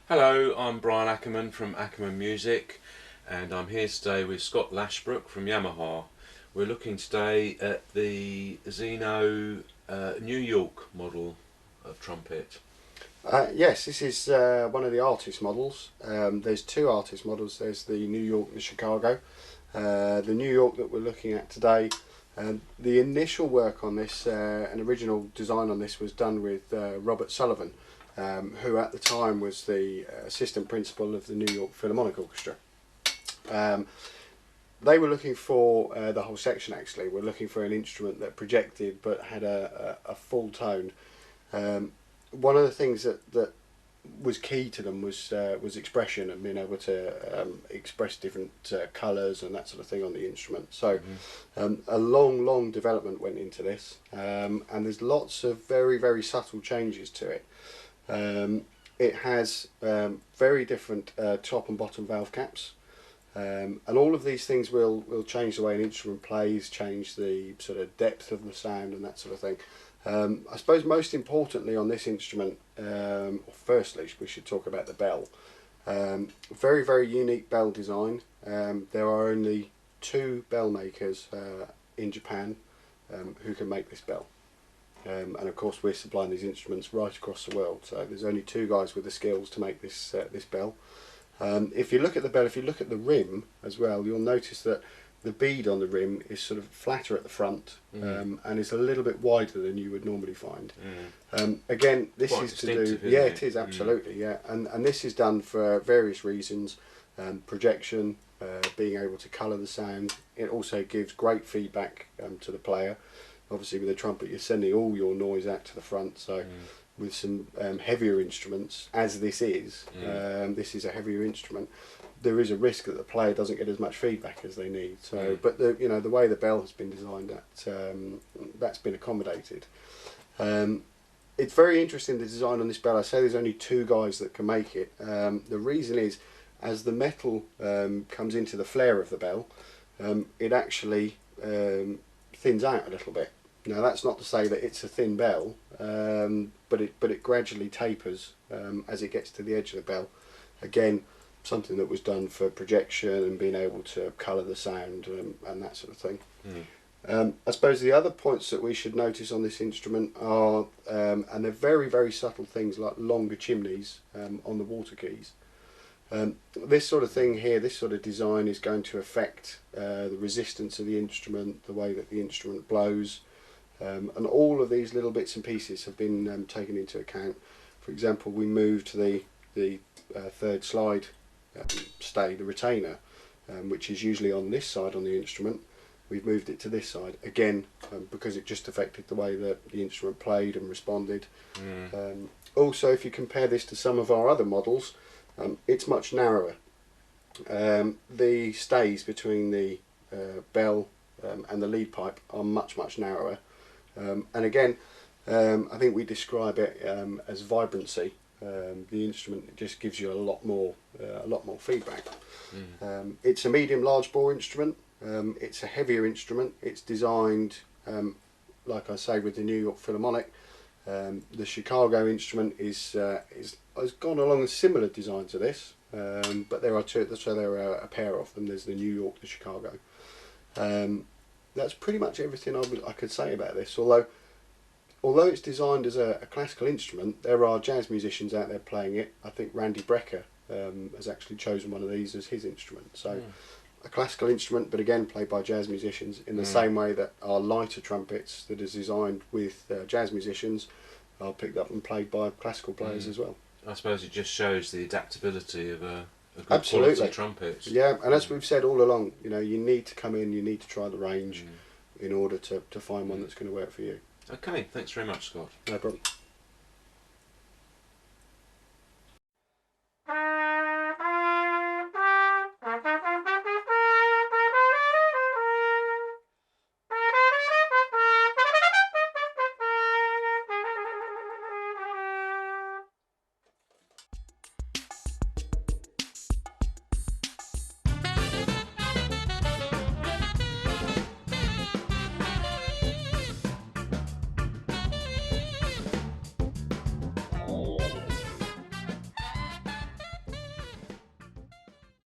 Hello, I'm Brian Ackerman from Ackerman Music, and I'm here today with Scott Lashbrook from Yamaha. We're looking today at the Xeno New York model of trumpet. Yes, this is one of the artist models. There's two artist models. There's the New York and the Chicago. The New York that we're looking at today, the initial work on this, an original design on this was done with Robert Sullivan, who at the time was the assistant principal of the New York Philharmonic Orchestra. They were looking for the whole section actually. We're looking for an instrument that projected but had a full tone. One of the things that was key to them was expression and being able to express different colours and that sort of thing on the instrument. So a long development went into this, and there's lots of very subtle changes to it. It has very different top and bottom valve caps. And all of these things will change the way an instrument plays, change the sort of depth of the sound and that sort of thing. I suppose most importantly on this instrument, firstly we should talk about the bell. Very unique bell design. There are only two bell makers in Japan who can make this bell. And of course we're supplying these instruments right across the world, so there's only two guys with the skills to make this bell. If you look at the bell, if you look at the rim as well, you'll notice that the bead on the rim is sort of flatter at the front, and is a little bit wider than you would normally find. Again, this Quite is to do, yeah, it is absolutely, yeah, and this is done for various reasons. Projection, being able to colour the sound. It also gives great feedback to the player. Obviously with a trumpet you're sending all your noise out to the front, so with some heavier instruments, as this is a heavier instrument, there is a risk that the player doesn't get as much feedback as they need. So, but the way the bell has been designed, that's been accommodated. It's very interesting, the design on this bell. I say there's only two guys that can make it. The reason is, as the metal comes into the flare of the bell, it actually thins out a little bit. Now that's not to say that it's a thin bell, but it gradually tapers as it gets to the edge of the bell. Again, something that was done for projection and being able to colour the sound and that sort of thing. I suppose the other points that we should notice on this instrument are, and they're very subtle things, like longer chimneys on the water keys. This sort of thing here, this sort of design is going to affect the resistance of the instrument, the way that the instrument blows, and all of these little bits and pieces have been taken into account. For example, we moved the third slide stay, the retainer, which is usually on this side on the instrument. We've moved it to this side again because it just affected the way that the instrument played and responded. Also, if you compare this to some of our other models, it's much narrower. The stays between the bell and the lead pipe are much narrower, and again, I think we describe it as vibrancy. The instrument just gives you a lot more feedback. It's a medium large bore instrument. It's a heavier instrument. It's designed, like I say, with the New York Philharmonic. The Chicago instrument has gone along a similar design to this, but there are two. So there are a pair of them. There's the New York, the Chicago. That's pretty much everything I could say about this. Although it's designed as a classical instrument, there are jazz musicians out there playing it. I think Randy Brecker has actually chosen one of these as his instrument. So a classical instrument, but again played by jazz musicians, in the same way that our lighter trumpets that is designed with jazz musicians are picked up and played by classical players as well. I suppose it just shows the adaptability of a good Absolutely. quality trumpet. Yeah, and as we've said all along, you need to come in, you need to try the range in order to find one that's going to work for you. Okay, thanks very much, Scott. No problem.